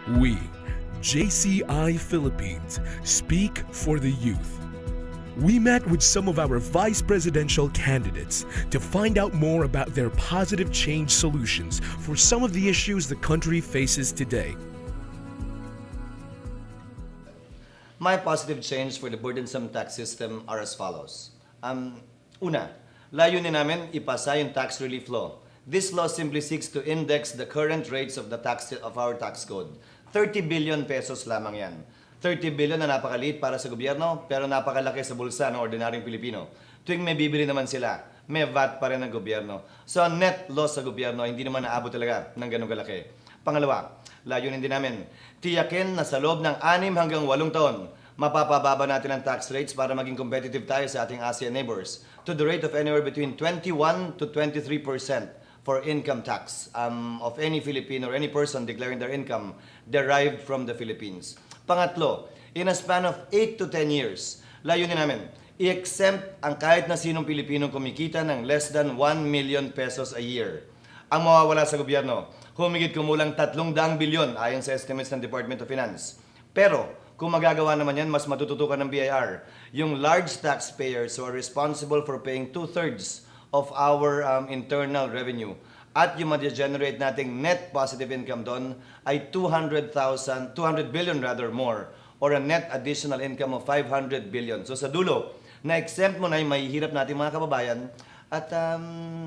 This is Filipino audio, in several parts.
We, JCI Philippines, speak for the youth. We met with some of our vice presidential candidates to find out more about their positive change solutions for some of the issues the country faces today. My positive change for the burdensome tax system are as follows. Una, layunin namin ipasa yung tax relief law. This law simply seeks to index the current rates of our tax code. 30 billion pesos lamang yan. 30 billion na napakaliit para sa gobyerno, pero napakalaki sa bulsa ng ordinaryong Pilipino. Tuwing may bibili naman sila, may VAT pa rin ng gobyerno. So ang net loss sa gobyerno, hindi naman naabot talaga ng ganun kalaki. Pangalawa, layunin din namin, tiyakin na sa loob ng 6 hanggang 8 taon, mapapababa natin ang tax rates para maging competitive tayo sa ating ASEAN neighbors to the rate of anywhere between 21 to 23% for income tax of any Filipino or any person declaring their income derived from the Philippines. Pangatlo, in a span of 8 to 10 years, layunin namin, i-exempt ang kahit na sinong Pilipinong kumikita ng less than 1 million pesos a year. Ang mawawala sa gobyerno, humigit kumulang 300 bilyon ayon sa estimates ng Department of Finance. Pero, kung magagawa naman yan, mas matututukan ng BIR. Yung large taxpayers who are responsible for paying 2/3 of our internal revenue at yung ma-generate nating net positive income doon ay 200 billion rather more, or a net additional income of 500 billion. So sa dulo, na-exempt mo na yung mahihirap nating mga kababayan at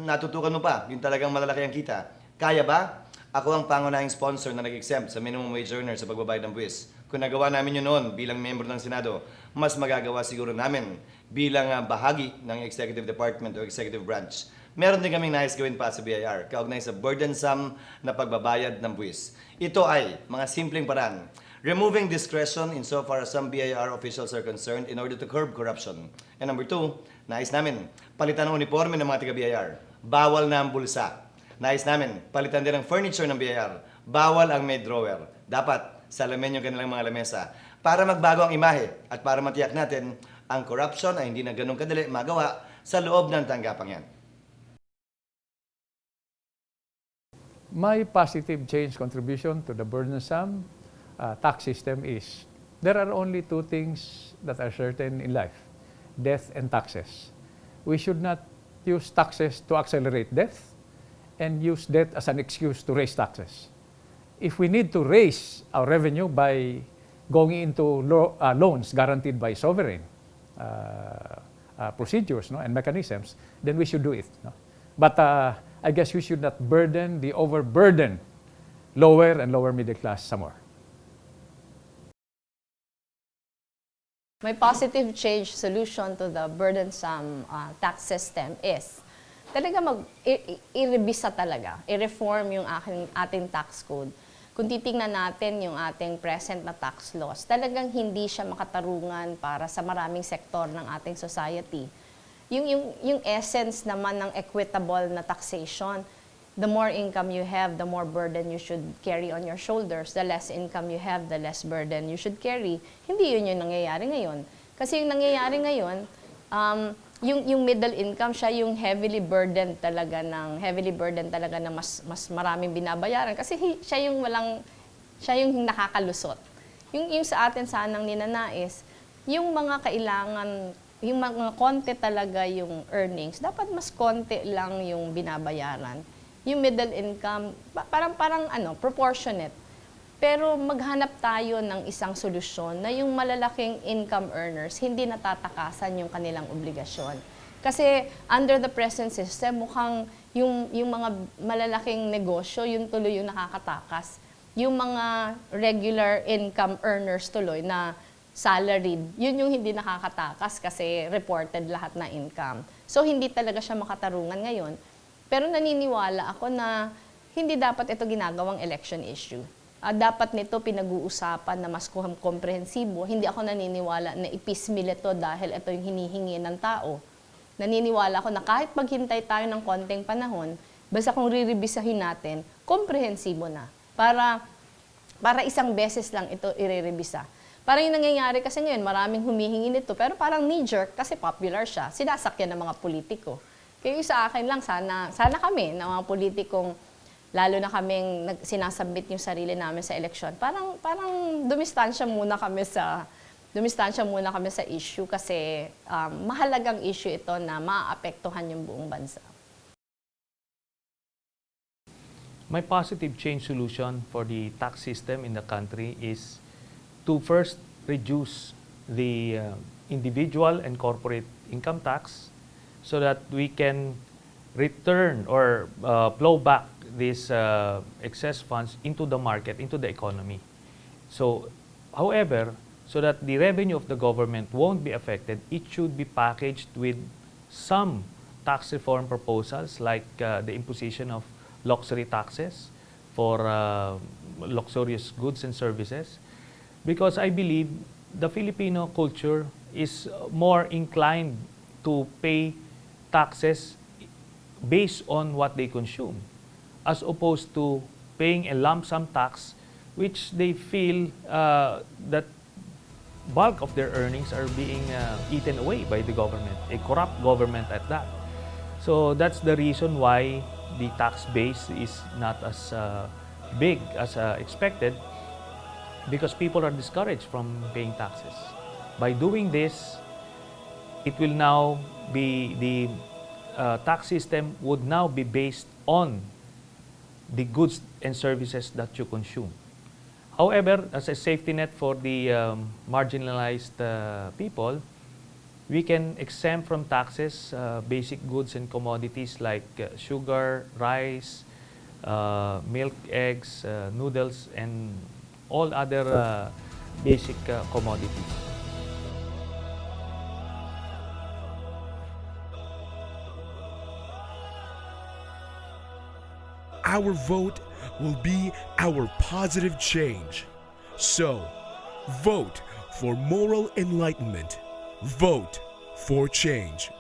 natutukan mo pa yung talagang malalaki ang kita. Kaya ba? Ako ang pangunahing sponsor na nag-exempt sa minimum wage earner sa pagbabayad ng buwis. Kung nagawa namin yun noon bilang member ng Senado, mas magagawa siguro namin bilang bahagi ng Executive Department o Executive Branch. Meron din kaming nais gawin pa sa BIR, kaugnay sa burdensome na pagbabayad ng buwis. Ito ay mga simpleng paraan. Removing discretion insofar as some BIR officials are concerned in order to curb corruption. And number 2, nais namin, palitan ang uniforme ng mga taga-BIR. Bawal na ang bulsa. Nais namin, palitan din ang furniture ng BIR. Bawal ang may drawer. Dapat salamin yung kanilang mga lamesa para magbago ang imahe at para matiyak natin ang corruption ay hindi na ganun kadali magawa sa loob ng tanggapang yan. My positive change contribution to the burdensome tax system is there are only two things that are certain in life, death and taxes. We should not use taxes to accelerate death and use debt as an excuse to raise taxes. If we need to raise our revenue by going into loans guaranteed by sovereign procedures and mechanisms, then we should do it. But I guess we should not burden the overburdened lower and lower middle class some more. My positive change solution to the burdensome tax system is talaga i-revisa talaga, i-reform yung ating tax code. Kung titingnan natin yung ating present na tax laws, talagang hindi siya makatarungan para sa maraming sektor ng ating society. Yung essence naman ng equitable na taxation, the more income you have, the more burden you should carry on your shoulders. The less income you have, the less burden you should carry. Hindi yun yung nangyayari ngayon. Kasi yung nangyayari ngayon, yung middle income, siya yung heavily burdened talaga na mas maraming binabayaran kasi siya yung nakakalusot. Yung sa atin sanang ninanais, yung mga kailangan, yung mga konti talaga yung earnings, dapat mas konti lang yung binabayaran. Yung middle income, parang proportionate. Pero maghanap tayo ng isang solusyon na yung malalaking income earners, hindi natatakasan yung kanilang obligasyon. Kasi under the present system, mukhang yung mga malalaking negosyo, yung tuloy yung nakakatakas. Yung mga regular income earners tuloy na salaried, yun yung hindi nakakatakas kasi reported lahat na income. So hindi talaga siya makatarungan ngayon. Pero naniniwala ako na hindi dapat ito ginagawang election issue. Dapat nito pinag-uusapan na mas komprehensibo. Hindi ako naniniwala na ipismil ito dahil ito yung hinihingi ng tao. Naniniwala ako na kahit maghintay tayo ng konting panahon, basta kung rirebisahin natin, komprehensibo na. Para isang beses lang ito irerebisa. Parang yung nangyayari kasi ngayon, maraming humihingi nito, pero parang knee-jerk kasi popular siya. Sinasakyan ng mga politiko. Kaya yung sa akin lang, sana kami, ng mga politikong lalo na kaming sinasubmit yung sarili namin sa eleksyon, parang dumistansya muna kami sa issue kasi mahalagang issue ito na maapektuhan yung buong bansa. My positive change solution for the tax system in the country is to first reduce the individual and corporate income tax so that we can return or flow back these excess funds into the market, into the economy. So, however, so that the revenue of the government won't be affected, it should be packaged with some tax reform proposals like the imposition of luxury taxes for luxurious goods and services, because I believe the Filipino culture is more inclined to pay taxes based on what they consume, as opposed to paying a lump sum tax which they feel that bulk of their earnings are being eaten away by the government, a corrupt government at that. So that's the reason why the tax base is not as big as expected, because people are discouraged from paying taxes. By doing this, it will now be the tax system would now be based on the goods and services that you consume. However, as a safety net for the marginalized people, we can exempt from taxes basic goods and commodities like sugar, rice, milk, eggs, noodles, and all other basic commodities. Our vote will be our positive change. So, vote for moral enlightenment. Vote for change.